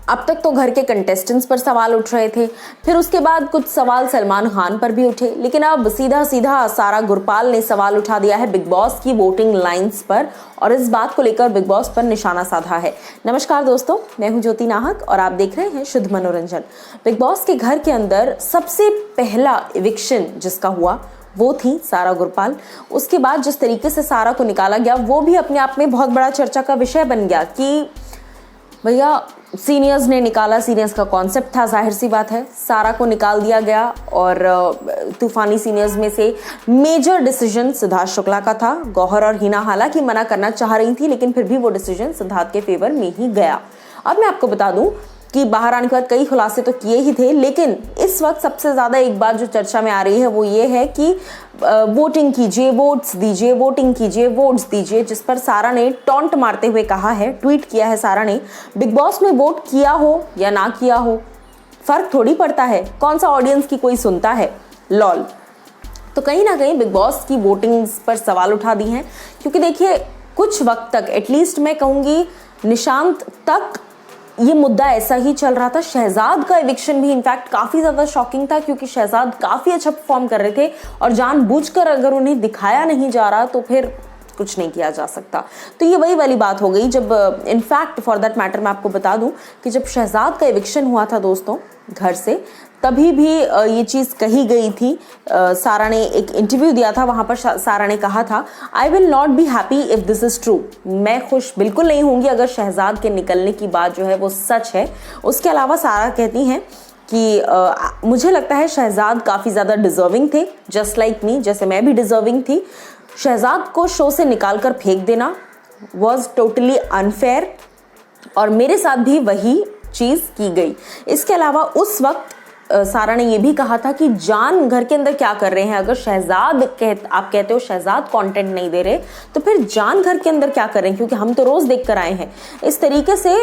अब तक तो घर के कंटेस्टेंट्स पर सवाल उठ रहे थे, फिर उसके बाद कुछ सवाल सलमान खान पर भी उठे, लेकिन अब सीधा सीधा सारा गुरपाल ने सवाल उठा दिया है बिग बॉस की वोटिंग लाइंस पर और इस बात को लेकर बिग बॉस पर निशाना साधा है। नमस्कार दोस्तों, मैं हूं ज्योति नाहक और आप देख रहे हैं शुद्ध मनोरंजन। बिग बॉस के घर के अंदर सबसे पहला इविक्शन जिसका हुआ वो थी सारा गुरपाल। उसके बाद जिस तरीके से सारा को निकाला गया वो भी अपने आप में बहुत बड़ा चर्चा का विषय बन गया कि भैया सीनियर्स ने निकाला, सीनियर्स का कॉन्सेप्ट था, जाहिर सी बात है सारा को निकाल दिया गया। और तूफानी सीनियर्स में से मेजर डिसीजन सिद्धार्थ शुक्ला का था। गौहर और हिना हालांकि मना करना चाह रही थी, लेकिन फिर भी वो डिसीजन सिद्धार्थ के फेवर में ही गया। अब मैं आपको बता दूं कि बाहर आने के बाद कई खुलासे तो किए ही थे, लेकिन इस वक्त सबसे ज़्यादा एक बात जो चर्चा में आ रही है वो ये है कि वोटिंग कीजिए, वोट्स दीजिए, वोटिंग कीजिए, वोट्स दीजिए, जिस पर सारा ने टॉन्ट मारते हुए कहा है, ट्वीट किया है सारा ने, बिग बॉस में वोट किया हो या ना किया हो फर्क थोड़ी पड़ता है, कौन सा ऑडियंस की कोई सुनता है, लॉल। तो कहीं ना कहीं बिग बॉस की वोटिंग्स पर सवाल उठा दी हैं, क्योंकि देखिए कुछ वक्त तक, एटलीस्ट मैं कहूँगी निशांत तक, ये मुद्दा ऐसा ही चल रहा था। शहजाद का इविक्शन भी इनफैक्ट काफ़ी ज़्यादा शॉकिंग था, क्योंकि शहजाद काफ़ी अच्छा परफॉर्म कर रहे थे और जानबूझकर अगर उन्हें दिखाया नहीं जा रहा तो फिर कुछ नहीं किया जा सकता। तो ये वही वाली बात हो गई जब इनफैक्ट फॉर दैट मैटर मैं आपको बता दूं कि जब शहजाद का इविक्शन हुआ था दोस्तों घर से, तभी भी ये चीज़ कही गई थी। सारा ने एक इंटरव्यू दिया था, वहाँ पर सारा ने कहा था, I will not be happy if this is true. मैं खुश बिल्कुल नहीं होंगी अगर शहजाद के निकलने की बात जो है वो सच है। उसके अलावा सारा कहती हैं कि मुझे लगता है शहजाद काफ़ी ज़्यादा डिज़र्विंग थे, जस्ट लाइक मी, जैसे मैं भी डिज़र्विंग थी। शहजाद को शो से निकाल कर फेंक देना वॉज टोटली अनफेयर और मेरे साथ भी वही चीज़ की गई। इसके अलावा उस वक्त सारा ने ये भी कहा था कि जान घर के अंदर क्या कर रहे हैं। अगर शहजाद आप कहते हो शहजाद कंटेंट नहीं दे रहे तो फिर जान घर के अंदर क्या कर रहे हैं, क्योंकि हम तो रोज़ देख कर आए हैं। इस तरीके से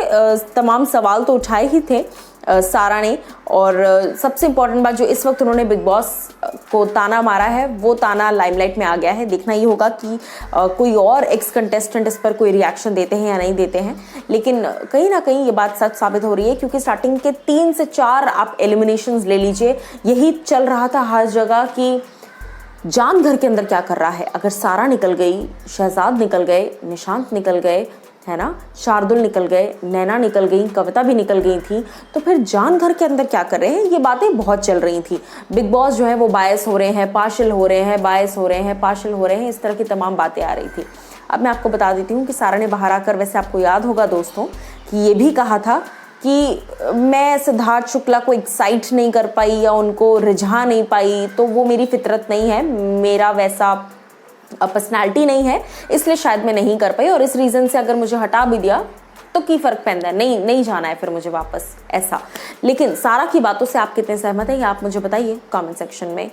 तमाम सवाल तो उठाए ही थे सारा ने। और सबसे इम्पॉर्टेंट बात जो इस वक्त उन्होंने बिग बॉस को ताना मारा है वो ताना लाइमलाइट में आ गया है। देखना ये होगा कि कोई और एक्स कंटेस्टेंट इस पर कोई रिएक्शन देते हैं या नहीं देते हैं, लेकिन कहीं ना कहीं ये बात सच साबित हो रही है, क्योंकि स्टार्टिंग के 3 से 4 आप एलिमिनेशंस ले लीजिए, यही चल रहा था हर जगह कि जान घर के अंदर क्या कर रहा है। अगर सारा निकल गई, शहजाद निकल गए, निशांत निकल गए, है ना, शार्दुल निकल गए, नैना निकल गई, कविता भी निकल गई थी, तो फिर जान घर के अंदर क्या कर रहे हैं, ये बातें बहुत चल रही थी। बिग बॉस जो है वो बायस हो रहे हैं, पार्शियल हो रहे हैं, बायस हो रहे हैं, पार्शियल हो रहे हैं, इस तरह की तमाम बातें आ रही थी। अब मैं आपको बता देती हूँ कि सारा ने बाहर आकर, वैसे आपको याद होगा दोस्तों कि ये भी कहा था कि मैं सिद्धार्थ शुक्ला को एक्साइट नहीं कर पाई या उनको रिझा नहीं पाई, तो वो मेरी फितरत नहीं है, मेरा वैसा पर्सनैलिटी नहीं है, इसलिए शायद मैं नहीं कर पाई, और इस रीज़न से अगर मुझे हटा भी दिया तो की फ़र्क पैंदा है, नहीं जाना है फिर मुझे वापस, ऐसा। लेकिन सारा की बातों से आप कितने सहमत हैं ये आप मुझे बताइए कमेंट सेक्शन में।